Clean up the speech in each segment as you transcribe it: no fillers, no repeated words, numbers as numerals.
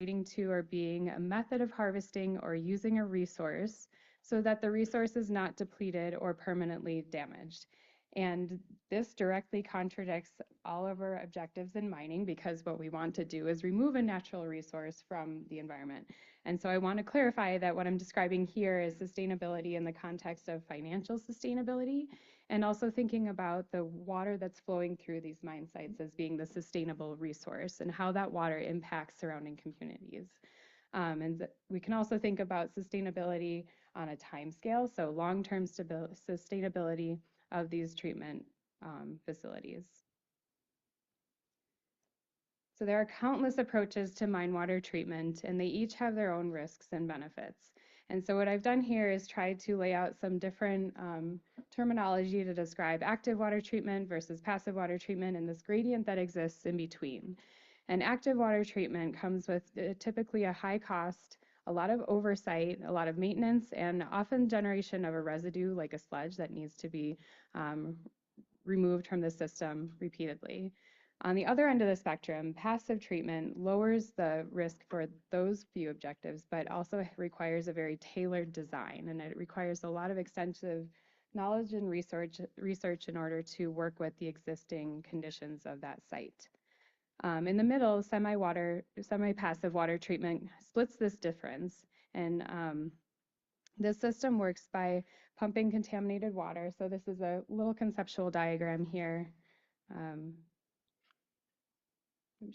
relating to or being a method of harvesting or using a resource so that the resource is not depleted or permanently damaged. And this directly contradicts all of our objectives in mining, because what we want to do is remove a natural resource from the environment. And so I want to clarify that what I'm describing here is sustainability in the context of financial sustainability, and also thinking about the water that's flowing through these mine sites as being the sustainable resource and how that water impacts surrounding communities. And we can also think about sustainability on a time scale, so long-term sustainability of these treatment facilities. So there are countless approaches to mine water treatment, and they each have their own risks and benefits. And so what I've done here is try to lay out some different terminology to describe active water treatment versus passive water treatment and this gradient that exists in between. And active water treatment comes with typically a high cost, a lot of oversight, a lot of maintenance, and often generation of a residue like a sludge that needs to be removed from the system repeatedly. On the other end of the spectrum, passive treatment lowers the risk for those few objectives, but also requires a very tailored design, and it requires a lot of extensive knowledge and research in order to work with the existing conditions of that site. In the middle, semi-passive water treatment splits this difference, and this system works by pumping contaminated water. So this is a little conceptual diagram here. I'm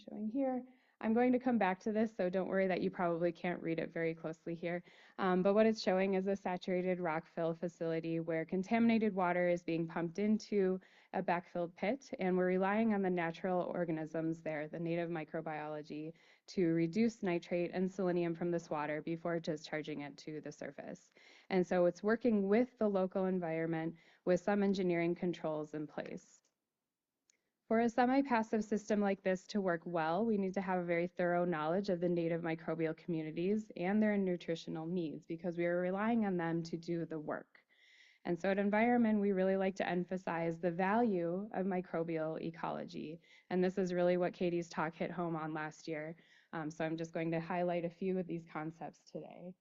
showing here. I'm going to come back to this, so don't worry that you probably can't read it very closely here. But what it's showing is a saturated rock fill facility where contaminated water is being pumped into a backfilled pit, and we're relying on the natural organisms there, the native microbiology, to reduce nitrate and selenium from this water before discharging it to the surface. And so it's working with the local environment with some engineering controls in place. For a semi-passive system like this to work well, we need to have a very thorough knowledge of the native microbial communities and their nutritional needs, because we are relying on them to do the work. And so at Enviromin, we really like to emphasize the value of microbial ecology. And this is really what Katie's talk hit home on last year. So I'm just going to highlight a few of these concepts today.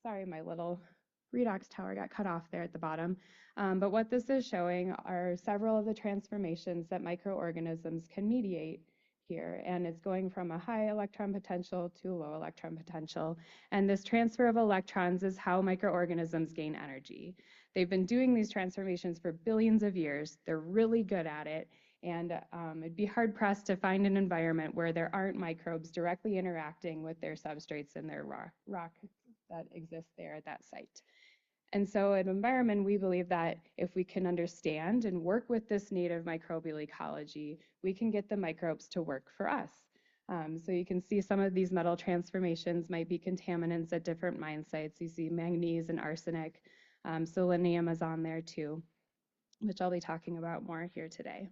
Sorry, my little redox tower got cut off there at the bottom. But what this is showing are several of the transformations that microorganisms can mediate here. And it's going from a high electron potential to a low electron potential. And this transfer of electrons is how microorganisms gain energy. They've been doing these transformations for billions of years. They're really good at it. And it'd be hard-pressed to find an environment where there aren't microbes directly interacting with their substrates and their rock that exists there at that site. And so at Enviromin, we believe that if we can understand and work with this native microbial ecology, we can get the microbes to work for us. So you can see some of these metal transformations might be contaminants at different mine sites. You see manganese and arsenic. Selenium is on there too, which I'll be talking about more here today.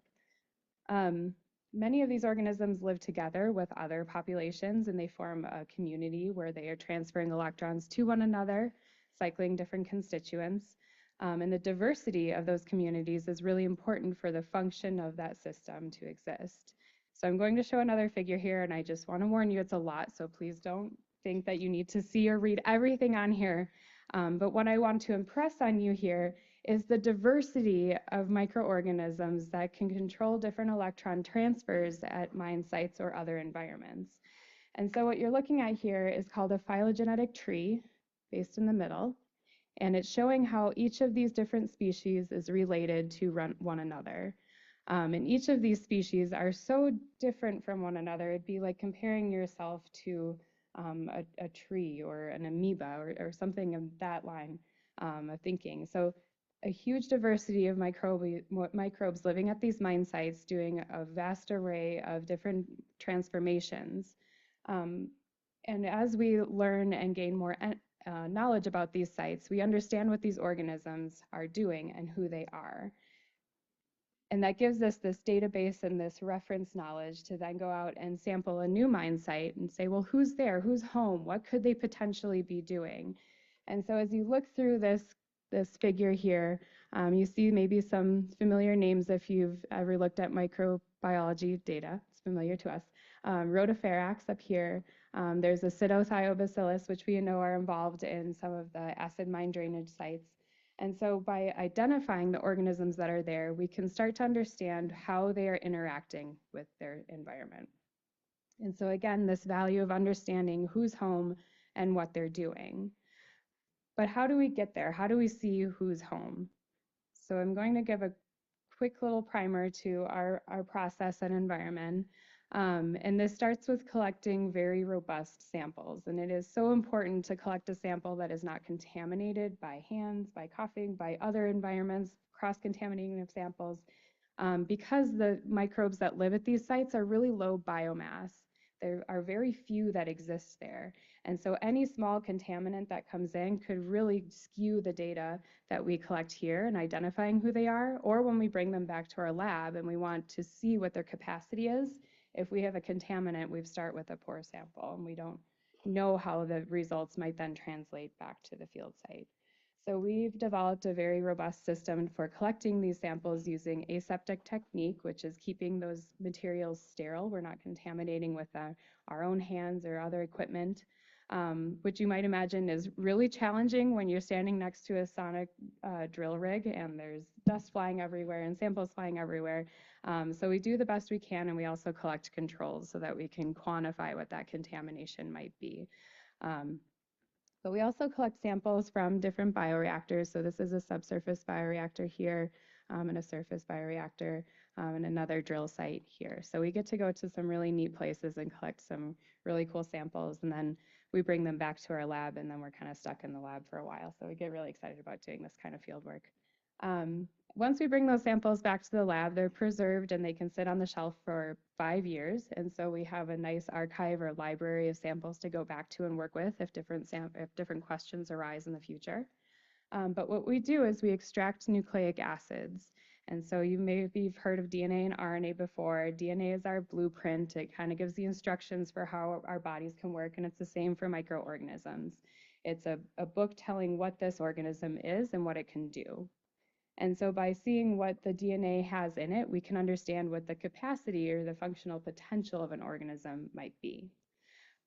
Many of these organisms live together with other populations, and they form a community where they are transferring electrons to one another, cycling different constituents. And the diversity of those communities is really important for the function of that system to exist. So I'm going to show another figure here, and I just want to warn you, it's a lot, so please don't think that you need to see or read everything on here. But what I want to impress on you here is the diversity of microorganisms that can control different electron transfers at mine sites or other environments. And so what you're looking at here is called a phylogenetic tree, based in the middle, and it's showing how each of these different species is related to one another. And each of these species are so different from one another. It'd be like comparing yourself to a tree or an amoeba or something of that line of thinking. So a huge diversity of microbes living at these mine sites doing a vast array of different transformations. And as we learn and gain more knowledge about these sites, we understand what these organisms are doing and who they are. And that gives us this database and this reference knowledge to then go out and sample a new mine site and say, well, who's there? Who's home? What could they potentially be doing? And so as you look through this figure here, you see maybe some familiar names if you've ever looked at microbiology data. It's familiar to us. Rhodophyrax up here, There's acidothiobacillus, which we know are involved in some of the acid mine drainage sites. And so by identifying the organisms that are there, we can start to understand how they are interacting with their environment. And so again, this value of understanding who's home and what they're doing. But how do we get there? How do we see who's home? So I'm going to give a quick little primer to our process at Enviromin. And this starts with collecting very robust samples. And it is so important to collect a sample that is not contaminated by hands, by coughing, by other environments, cross-contaminating of samples, because the microbes that live at these sites are really low biomass. There are very few that exist there. And so any small contaminant that comes in could really skew the data that we collect here in identifying who they are, or when we bring them back to our lab and we want to see what their capacity is. If we have a contaminant, we start with a poor sample and we don't know how the results might then translate back to the field site. So we've developed a very robust system for collecting these samples using aseptic technique, which is keeping those materials sterile. We're not contaminating with our own hands or other equipment, which you might imagine is really challenging when you're standing next to a sonic drill rig and there's dust flying everywhere and samples flying everywhere. So we do the best we can, and we also collect controls so that we can quantify what that contamination might be. But we also collect samples from different bioreactors. So this is a subsurface bioreactor here, and a surface bioreactor, and another drill site here. So we get to go to some really neat places and collect some really cool samples, and then we bring them back to our lab, and then we're kind of stuck in the lab for a while. So we get really excited about doing this kind of field work. Once we bring those samples back to the lab, they're preserved and they can sit on the shelf for 5 years. And so we have a nice archive or library of samples to go back to and work with if different questions arise in the future. But what we do is we extract nucleic acids. And so you maybe have heard of DNA and RNA before. DNA is our blueprint. It kind of gives the instructions for how our bodies can work, and it's the same for microorganisms. It's a book telling what this organism is and what it can do. And so by seeing what the DNA has in it, we can understand what the capacity or the functional potential of an organism might be.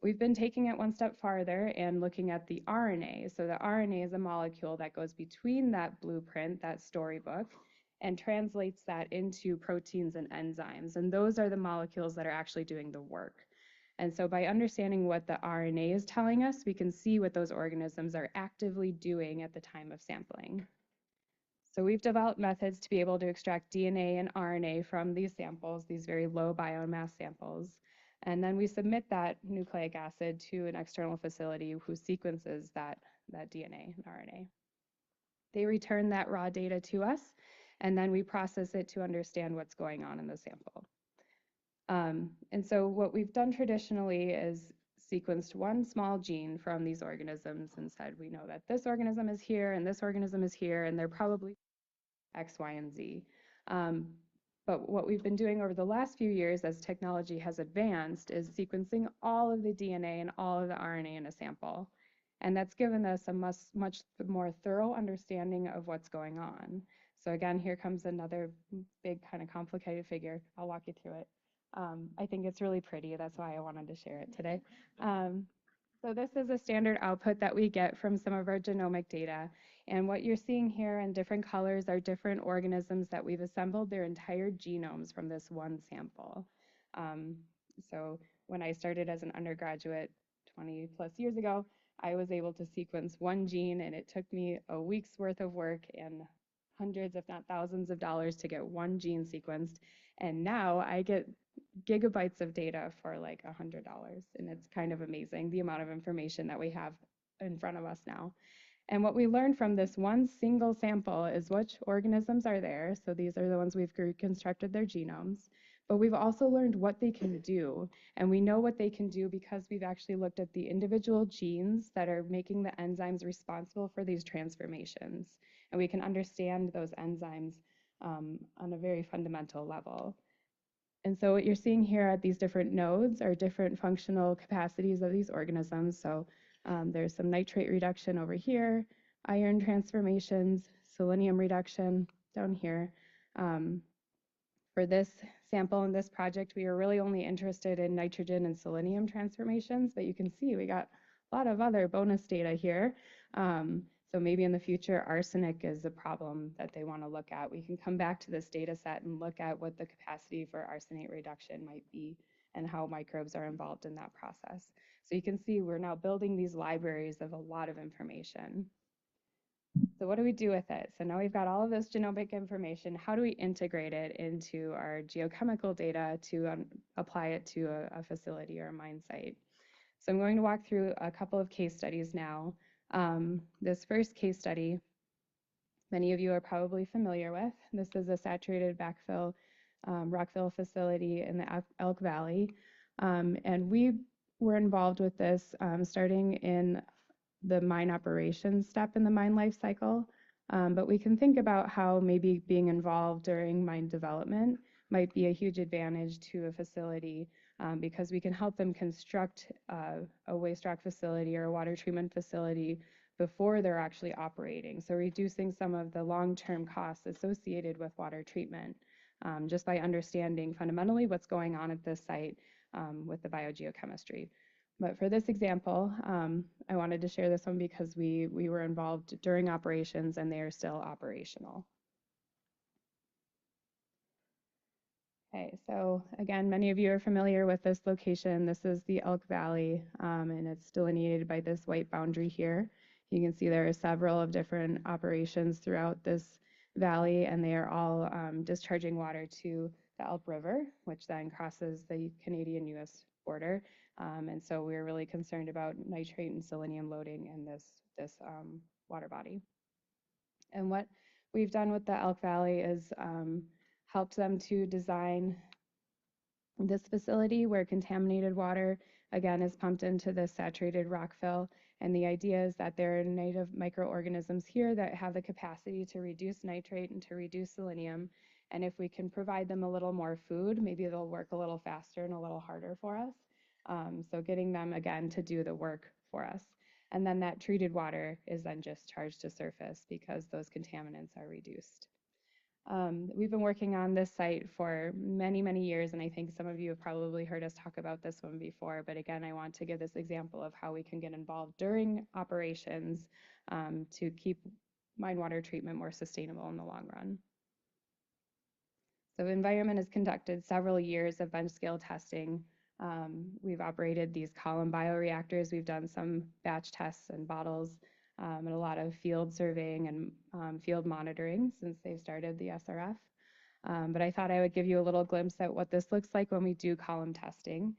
We've been taking it one step farther and looking at the RNA. So the RNA is a molecule that goes between that blueprint, that storybook, and translates that into proteins and enzymes. And those are the molecules that are actually doing the work. And so by understanding what the RNA is telling us, we can see what those organisms are actively doing at the time of sampling. So we've developed methods to be able to extract DNA and RNA from these samples, these very low biomass samples. And then we submit that nucleic acid to an external facility who sequences that DNA and RNA. They return that raw data to us, and then we process it to understand what's going on in the sample. And so what we've done traditionally is sequenced one small gene from these organisms and said, we know that this organism is here and this organism is here, and they're probably X, Y, and Z. But what we've been doing over the last few years as technology has advanced is sequencing all of the DNA and all of the RNA in a sample. And that's given us a much more thorough understanding of what's going on. So again, here comes another big kind of complicated figure. I'll walk you through it. I think it's really pretty. That's why I wanted to share it today. So this is a standard output that we get from some of our genomic data. And what you're seeing here in different colors are different organisms that we've assembled their entire genomes from this one sample. So when I started as an undergraduate 20 plus years ago, I was able to sequence one gene, and it took me a week's worth of work and hundreds, if not thousands of dollars to get one gene sequenced. And now I get gigabytes of data for like $100. And it's kind of amazing the amount of information that we have in front of us now. And what we learned from this one single sample is which organisms are there. So these are the ones we've reconstructed their genomes. But we've also learned what they can do. And we know what they can do because we've actually looked at the individual genes that are making the enzymes responsible for these transformations. And we can understand those enzymes on a very fundamental level. And so what you're seeing here at these different nodes are different functional capacities of these organisms. So there's some nitrate reduction over here, iron transformations, selenium reduction down here. For this sample in this project, we were really only interested in nitrogen and selenium transformations, but you can see we got a lot of other bonus data here. So maybe in the future, arsenic is a problem that they want to look at. We can come back to this data set and look at what the capacity for arsenate reduction might be and how microbes are involved in that process. So you can see we're now building these libraries of a lot of information. So what do we do with it? So now we've got all of this genomic information. How do we integrate it into our geochemical data to apply it to a facility or a mine site? So I'm going to walk through a couple of case studies now. This first case study, many of you are probably familiar with. This is a saturated backfill rockfill facility in the Elk Valley. And we were involved with this starting in the mine operations step in the mine life cycle. But we can think about how maybe being involved during mine development might be a huge advantage to a facility because we can help them construct a waste rock facility or a water treatment facility before they're actually operating. So reducing some of the long-term costs associated with water treatment just by understanding fundamentally what's going on at this site with the biogeochemistry. But for this example, I wanted to share this one because we were involved during operations and they are still operational. Okay, so again, many of you are familiar with this location. This is the Elk Valley, and it's delineated by this white boundary here. You can see there are several of different operations throughout this valley, and they are all discharging water to the Elk River, which then crosses the Canadian-US border. And so we're really concerned about nitrate and selenium loading in this water body. And what we've done with the Elk Valley is helped them to design this facility where contaminated water, again, is pumped into the saturated rockfill. And the idea is that there are native microorganisms here that have the capacity to reduce nitrate and to reduce selenium. And if we can provide them a little more food, maybe they'll work a little faster and a little harder for us. So getting them, again, to do the work for us. And then that treated water is then just charged to surface because those contaminants are reduced. We've been working on this site for many, many years, and I think some of you have probably heard us talk about this one before, but again, I want to give this example of how we can get involved during operations to keep mine water treatment more sustainable in the long run. So Enviromin has conducted several years of bench scale testing. We've operated these column bioreactors. We've done some batch tests and bottles and a lot of field surveying and field monitoring since they've started the SRF. But I thought I would give you a little glimpse at what this looks like when we do column testing.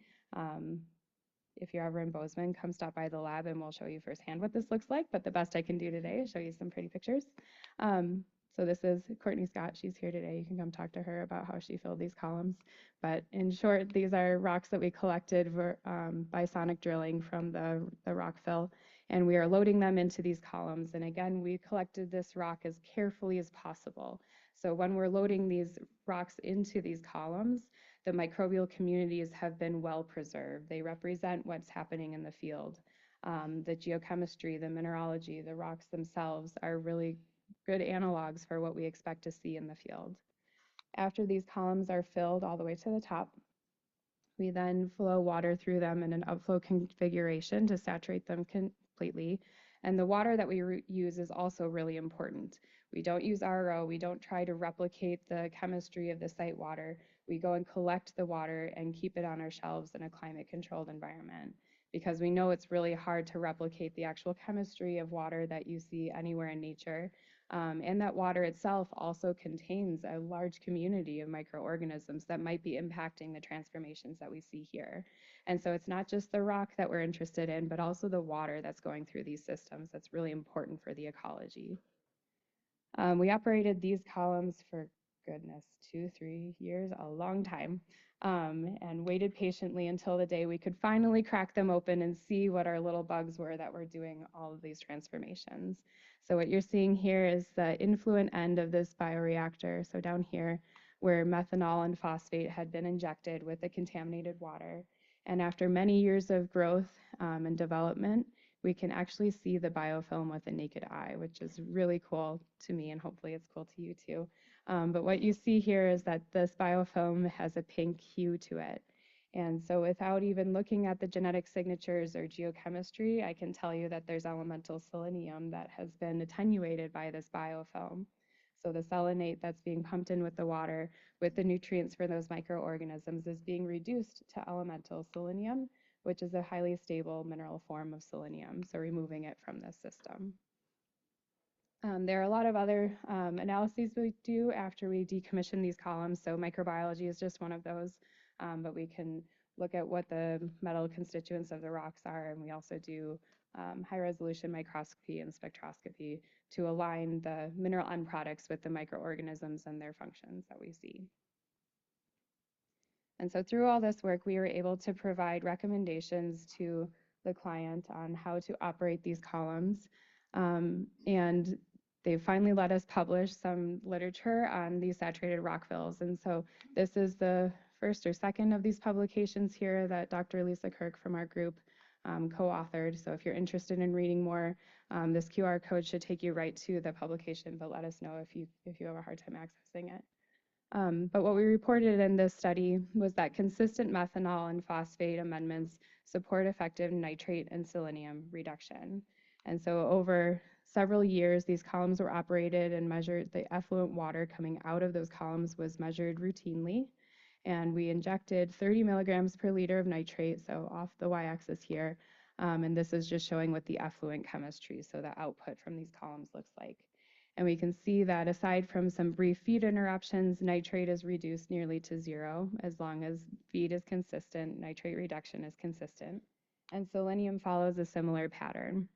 If you're ever in Bozeman, come stop by the lab and we'll show you firsthand what this looks like. But the best I can do today is show you some pretty pictures. So this is Courtney Scott. She's here today. You can come talk to her about how she filled these columns. But in short, these are rocks that we collected by sonic drilling from the rockfill. And we are loading them into these columns. And again, we collected this rock as carefully as possible. So when we're loading these rocks into these columns, the microbial communities have been well preserved. They represent what's happening in the field. The geochemistry, the mineralogy, the rocks themselves are really good analogs for what we expect to see in the field. After these columns are filled all the way to the top, we then flow water through them in an upflow configuration to saturate them completely. And the water that we use is also really important. We don't use RO. We don't try to replicate the chemistry of the site water. We go and collect the water and keep it on our shelves in a climate-controlled environment because we know it's really hard to replicate the actual chemistry of water that you see anywhere in nature. And that water itself also contains a large community of microorganisms that might be impacting the transformations that we see here. And so it's not just the rock that we're interested in, but also the water that's going through these systems that's really important for the ecology. We operated these columns for, goodness, 2-3 years, a long time, and waited patiently until the day we could finally crack them open and see what our little bugs were that were doing all of these transformations. So what you're seeing here is the influent end of this bioreactor. So down here, where methanol and phosphate had been injected with the contaminated water. And after many years of growth and development, we can actually see the biofilm with the naked eye, which is really cool to me, and hopefully it's cool to you too. But what you see here is that this biofilm has a pink hue to it. And so without even looking at the genetic signatures or geochemistry, I can tell you that there's elemental selenium that has been attenuated by this biofilm. So the selenate that's being pumped in with the water with the nutrients for those microorganisms is being reduced to elemental selenium, which is a highly stable mineral form of selenium, so removing it from this system. There are a lot of other analyses we do after we decommission these columns, so microbiology is just one of those, but we can look at what the metal constituents of the rocks are, and we also do high-resolution microscopy and spectroscopy to align the mineral end products with the microorganisms and their functions that we see. And so through all this work, we were able to provide recommendations to the client on how to operate these columns. And they finally let us publish some literature on these saturated rock fills. And so this is the first or second of these publications here that Dr. Lisa Kirk from our group co-authored. So if you're interested in reading more, this QR code should take you right to the publication, but let us know if you have a hard time accessing it. But what we reported in this study was that consistent methanol and phosphate amendments support effective nitrate and selenium reduction. And so over several years, these columns were operated and measured. The effluent water coming out of those columns was measured routinely. And we injected 30 milligrams per liter of nitrate, so off the y-axis here. And this is just showing what the effluent chemistry, so the output from these columns looks like. And we can see that aside from some brief feed interruptions, nitrate is reduced nearly to zero as long as feed is consistent, nitrate reduction is consistent. And selenium follows a similar pattern.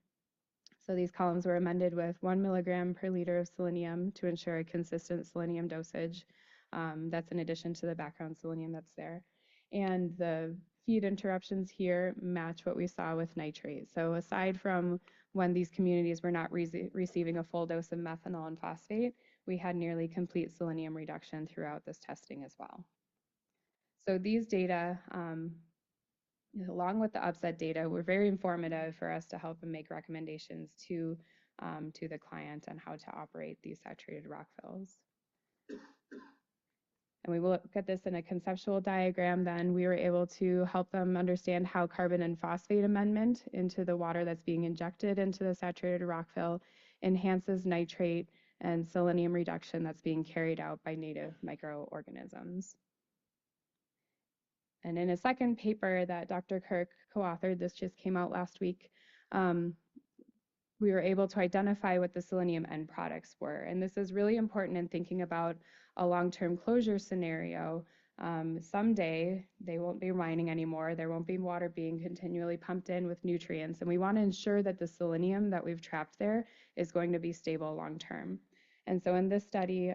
So these columns were amended with 1 milligram per liter of selenium to ensure a consistent selenium dosage. That's in addition to the background selenium that's there. And the feed interruptions here match what we saw with nitrate. So aside from when these communities were not receiving a full dose of methanol and phosphate, we had nearly complete selenium reduction throughout this testing as well. So these data, along with the upset data, were very informative for us to help them make recommendations to the client on how to operate these saturated rock fills. And we will look at this in a conceptual diagram. Then we were able to help them understand how carbon and phosphate amendment into the water that's being injected into the saturated rock fill enhances nitrate and selenium reduction that's being carried out by native microorganisms. And in a second paper that Dr. Kirk co-authored, this just came out last week, we were able to identify what the selenium end products were. And this is really important in thinking about a long-term closure scenario. Someday, they won't be mining anymore. There won't be water being continually pumped in with nutrients. And we want to ensure that the selenium that we've trapped there is going to be stable long-term. And so in this study,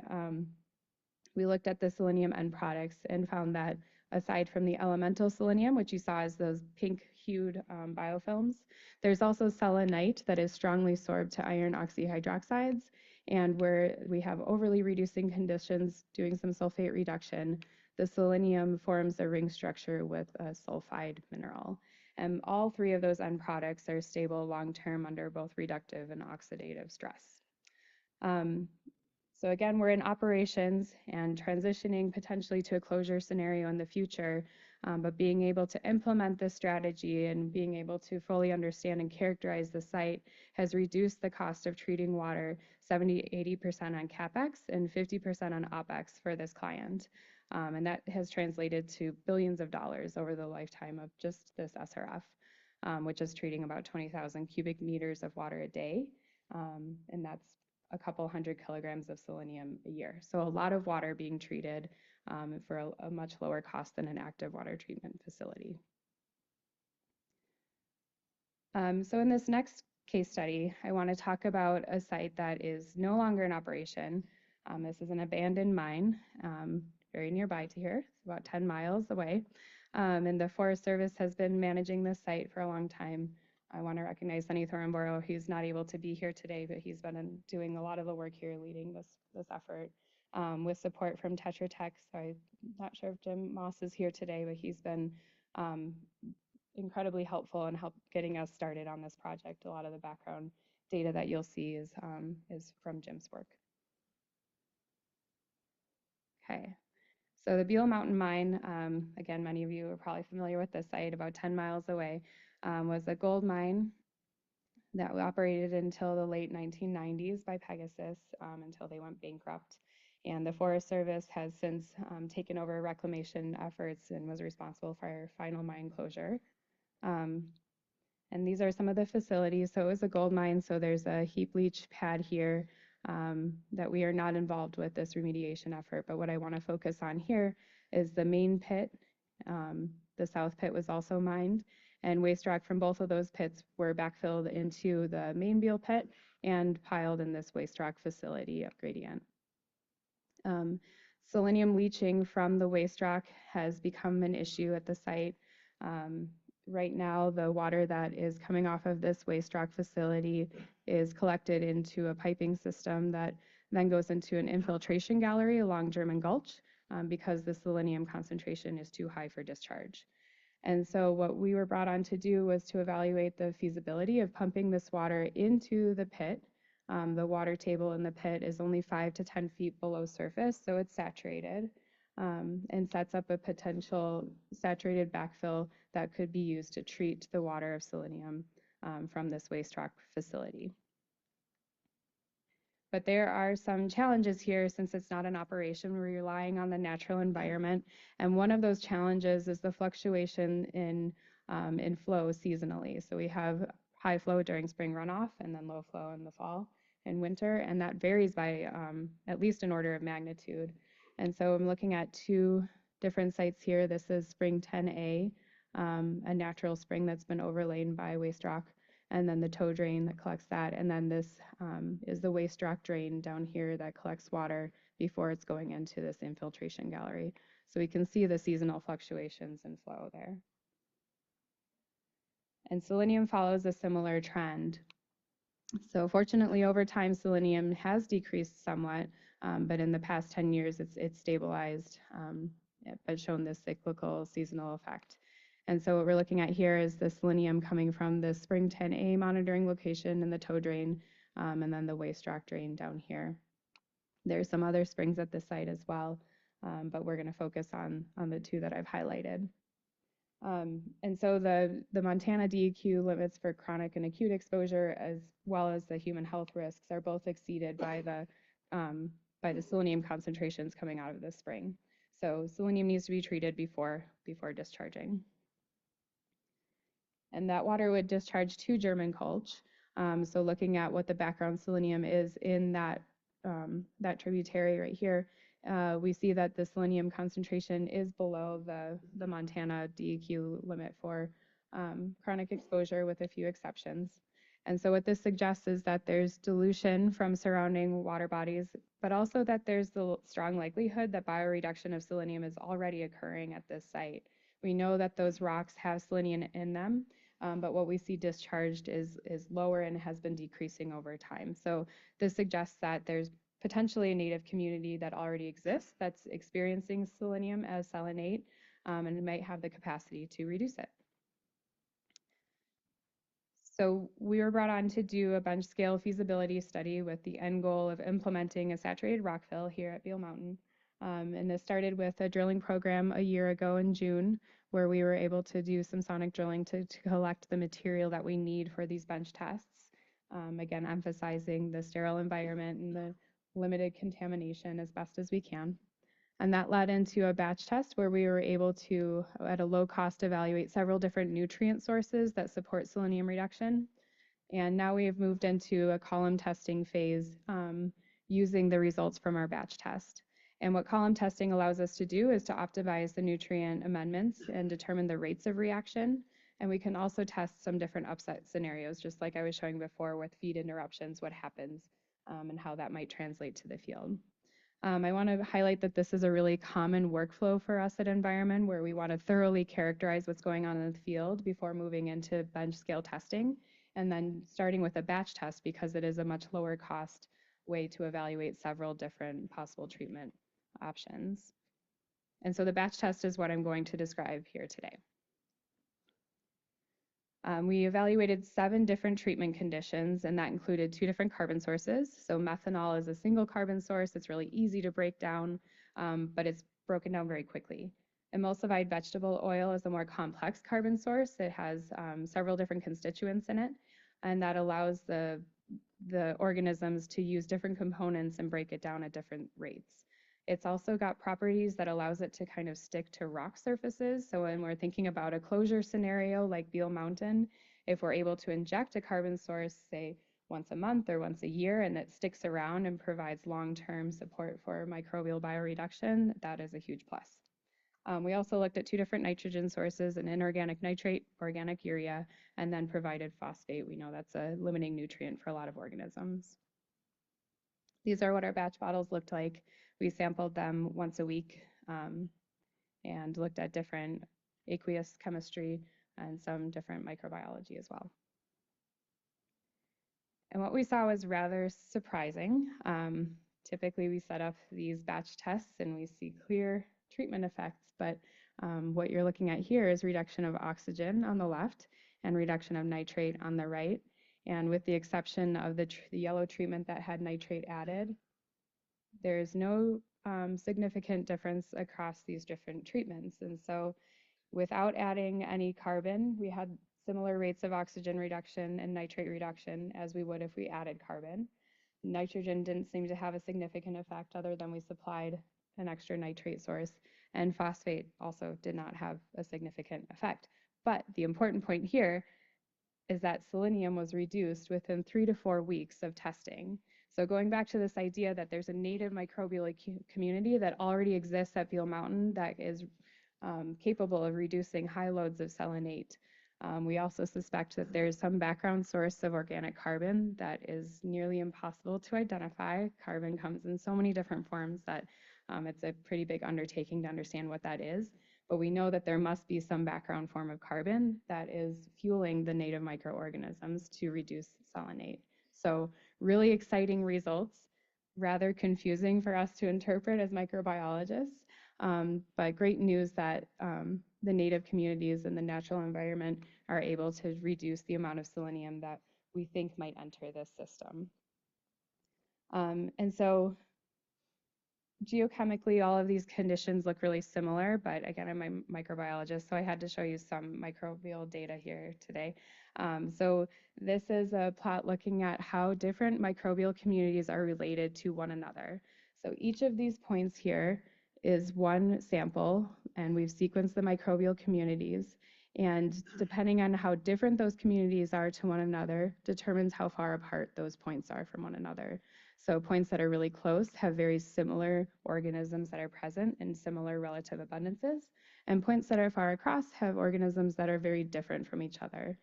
we looked at the selenium end products and found that aside from the elemental selenium, which you saw as those pink-hued biofilms, there's also selenite that is strongly sorbed to iron oxyhydroxides, and where we have overly reducing conditions doing some sulfate reduction, the selenium forms a ring structure with a sulfide mineral. And all three of those end products are stable long-term under both reductive and oxidative stress. So again, we're in operations and transitioning potentially to a closure scenario in the future, but being able to implement this strategy and being able to fully understand and characterize the site has reduced the cost of treating water 70–80% on CapEx and 50% on OpEx for this client. And that has translated to billions of dollars over the lifetime of just this SRF, which is treating about 20,000 cubic meters of water a day. And that's a couple hundred kilograms of selenium a year. So a lot of water being treated for a much lower cost than an active water treatment facility. So in this next case study, I want to talk about a site that is no longer in operation. This is an abandoned mine very nearby to here. It's about 10 miles away. And the Forest Service has been managing this site for a long time. I want to recognize Sunny Thornborough. He's not able to be here today, but he's been doing a lot of the work here, leading this effort with support from Tetra Tech. So I'm not sure if Jim Moss is here today, but he's been incredibly helpful in getting us started on this project. A lot of the background data that you'll see is from Jim's work. Okay, so the Beale Mountain Mine, again, many of you are probably familiar with this site, about 10 miles away, was a gold mine that operated until the late 1990s by Pegasus until they went bankrupt. And the Forest Service has since taken over reclamation efforts and was responsible for our final mine closure. And these are some of the facilities. So it was a gold mine, so there's a heap leach pad here that we are not involved with this remediation effort. But what I want to focus on here is the main pit. The south pit was also mined, and waste rock from both of those pits were backfilled into the main Beale pit and piled in this waste rock facility of Gradient. Selenium leaching from the waste rock has become an issue at the site. Right now, the water that is coming off of this waste rock facility is collected into a piping system that then goes into an infiltration gallery along German Gulch because the selenium concentration is too high for discharge. And so what we were brought on to do was to evaluate the feasibility of pumping this water into the pit. The water table in the pit is only 5 to 10 feet below surface, so it's saturated. And sets up a potential saturated backfill that could be used to treat the water of selenium from this waste rock facility. But there are some challenges here since it's not an operation. We're relying on the natural environment. And one of those challenges is the fluctuation in flow seasonally. So we have high flow during spring runoff and then low flow in the fall and winter. And that varies by at least an order of magnitude. And so I'm looking at two different sites here. This is spring 10A, a natural spring that's been overlain by waste rock, and then the tow drain that collects that. And then this is the waste rock drain down here that collects water before it's going into this infiltration gallery. So we can see the seasonal fluctuations in flow there. And selenium follows a similar trend. So fortunately, over time, selenium has decreased somewhat, but in the past 10 years, it's stabilized, but shown this cyclical seasonal effect. And so what we're looking at here is the selenium coming from the spring 10A monitoring location and the tow drain, and then the waste rock drain down here. There's some other springs at this site as well, but we're going to focus on the two that I've highlighted. And so the Montana DEQ limits for chronic and acute exposure, as well as the human health risks, are both exceeded by the selenium concentrations coming out of the spring. So selenium needs to be treated before discharging. And that water would discharge to German Gulch. So looking at what the background selenium is in that tributary right here, we see that the selenium concentration is below the Montana DEQ limit for chronic exposure, with a few exceptions. And so what this suggests is that there's dilution from surrounding water bodies, but also that there's the strong likelihood that bioreduction of selenium is already occurring at this site. We know that those rocks have selenium in them, but what we see discharged is lower and has been decreasing over time. So this suggests that there's potentially a native community that already exists that's experiencing selenium as selenate, and might have the capacity to reduce it. So we were brought on to do a bench scale feasibility study with the end goal of implementing a saturated rockfill here at Beale Mountain. And this started with a drilling program a year ago in June, where we were able to do some sonic drilling to collect the material that we need for these bench tests. Again, emphasizing the sterile environment and the limited contamination as best as we can. And that led into a batch test where we were able to, at a low cost, evaluate several different nutrient sources that support selenium reduction. And now we have moved into a column testing phase using the results from our batch test. And what column testing allows us to do is to optimize the nutrient amendments and determine the rates of reaction. And we can also test some different upset scenarios, just like I was showing before with feed interruptions, what happens and how that might translate to the field. I want to highlight that this is a really common workflow for us at Enviromin, where we want to thoroughly characterize what's going on in the field before moving into bench scale testing, and then starting with a batch test because it is a much lower cost way to evaluate several different possible treatment options. And so the batch test is what I'm going to describe here today. We evaluated 7 different treatment conditions, and that included 2 different carbon sources. So methanol is a single carbon source. It's really easy to break down, but it's broken down very quickly. Emulsified vegetable oil is a more complex carbon source. It has several different constituents in it, and that allows the organisms to use different components and break it down at different rates. It's also got properties that allows it to kind of stick to rock surfaces. So when we're thinking about a closure scenario like Beal Mountain, if we're able to inject a carbon source, say once a month or once a year, and it sticks around and provides long-term support for microbial bioreduction, that is a huge plus. We also looked at 2 different nitrogen sources, an inorganic nitrate, organic urea, and then provided phosphate. We know that's a limiting nutrient for a lot of organisms. These are what our batch bottles looked like. We sampled them once a week and looked at different aqueous chemistry and some different microbiology as well. And what we saw was rather surprising. Typically, we set up these batch tests and we see clear treatment effects, but what you're looking at here is reduction of oxygen on the left and reduction of nitrate on the right. And with the exception of the yellow treatment that had nitrate added, there's no significant difference across these different treatments. And so without adding any carbon, we had similar rates of oxygen reduction and nitrate reduction as we would if we added carbon. Nitrogen didn't seem to have a significant effect other than we supplied an extra nitrate source, and phosphate also did not have a significant effect. But the important point here is that selenium was reduced within 3 to 4 weeks of testing. So going back to this idea that there's a native microbial community that already exists at Beal Mountain that is capable of reducing high loads of selenate. We also suspect that there's some background source of organic carbon that is nearly impossible to identify. Carbon comes in so many different forms that it's a pretty big undertaking to understand what that is. But we know that there must be some background form of carbon that is fueling the native microorganisms to reduce selenate. So really exciting results, rather confusing for us to interpret as microbiologists. But great news that the native communities and the natural environment are able to reduce the amount of selenium that we think might enter this system. And so geochemically, all of these conditions look really similar, but again, I'm a microbiologist, so I had to show you some microbial data here today. So this is a plot looking at how different microbial communities are related to one another. So each of these points here is one sample, and we've sequenced the microbial communities. And depending on how different those communities are to one another, determines how far apart those points are from one another. So points that are really close have very similar organisms that are present in similar relative abundances, and points that are far across have organisms that are very different from each other.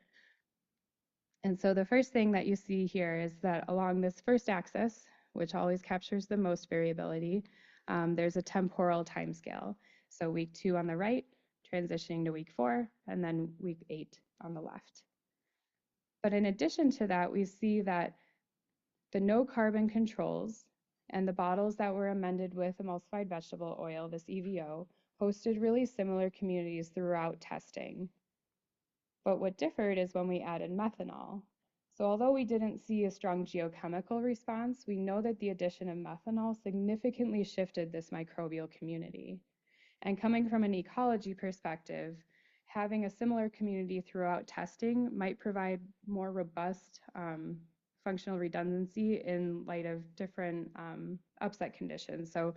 And so the first thing that you see here is that along this first axis, which always captures the most variability, there's a temporal timescale. So week 2 on the right, transitioning to week 4, and then week 8 on the left. But in addition to that, we see that the no carbon controls and the bottles that were amended with emulsified vegetable oil, this EVO, hosted really similar communities throughout testing. But what differed is when we added methanol. So although we didn't see a strong geochemical response, we know that the addition of methanol significantly shifted this microbial community. And coming from an ecology perspective, having a similar community throughout testing might provide more robust functional redundancy in light of different upset conditions. So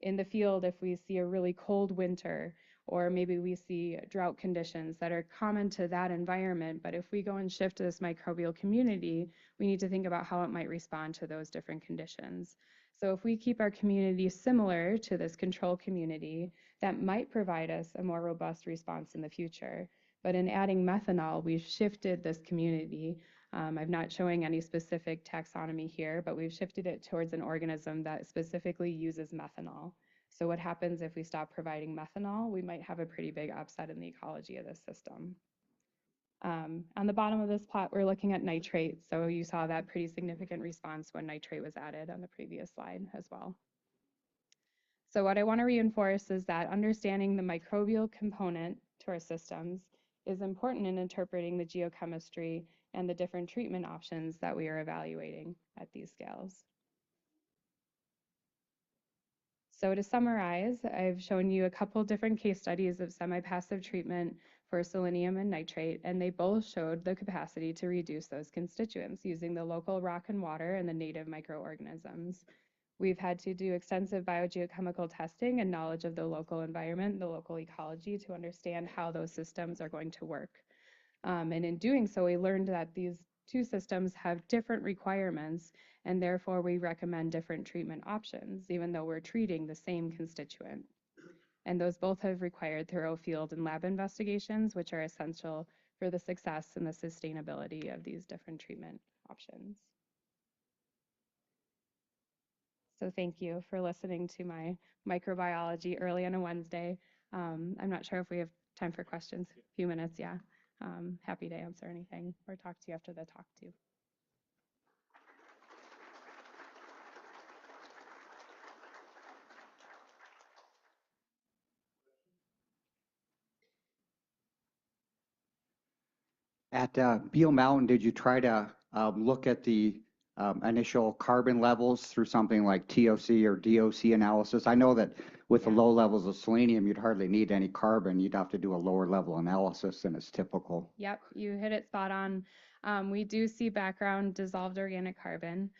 in the field, if we see a really cold winter, or maybe we see drought conditions that are common to that environment, but if we go and shift this microbial community, we need to think about how it might respond to those different conditions. So if we keep our community similar to this control community, that might provide us a more robust response in the future. But in adding methanol, we've shifted this community. I'm not showing any specific taxonomy here, but we've shifted it towards an organism that specifically uses methanol. So what happens if we stop providing methanol? We might have a pretty big upset in the ecology of this system. On the bottom of this plot, we're looking at nitrate. So you saw that pretty significant response when nitrate was added on the previous slide as well. So what I want to reinforce is that understanding the microbial component to our systems is important in interpreting the geochemistry and the different treatment options that we are evaluating at these scales. So to summarize, I've shown you a couple different case studies of semi-passive treatment for selenium and nitrate, and they both showed the capacity to reduce those constituents using the local rock and water and the native microorganisms. We've had to do extensive biogeochemical testing and knowledge of the local environment, the local ecology, to understand how those systems are going to work. And in doing so, we learned that these two systems have different requirements, and therefore we recommend different treatment options, even though we're treating the same constituent. And those both have required thorough field and lab investigations, which are essential for the success and the sustainability of these different treatment options. So thank you for listening to my microbiology early on a Wednesday. I'm not sure if we have time for questions. A few minutes, yeah. Happy to answer anything or talk to you after the talk too. At Beal Mountain, did you try to look at the initial carbon levels through something like TOC or DOC analysis? I know that with the low levels of selenium, you'd hardly need any carbon. You'd have to do a lower level analysis than is typical. Yep, you hit it spot on. We do see background dissolved organic carbon.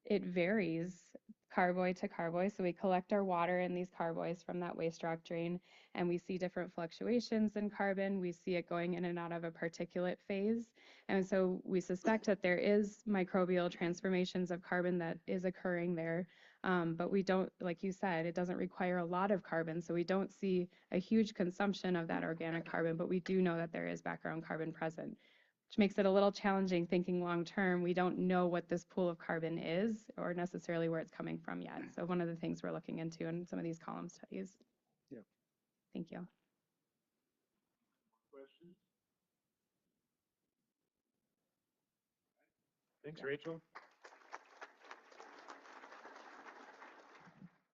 It varies carboy to carboy. So we collect our water in these carboys from that waste rock drain, and we see different fluctuations in carbon. We see it going in and out of a particulate phase. And so we suspect that there is microbial transformations of carbon that is occurring there. But we don't, like you said, it doesn't require a lot of carbon. So we don't see a huge consumption of that organic carbon, but we do know that there is background carbon present, which makes it a little challenging thinking long term. We don't know what this pool of carbon is or necessarily where it's coming from yet. So one of the things we're looking into in some of these column studies. Yeah. Thank you. Questions? Thanks, Rachel.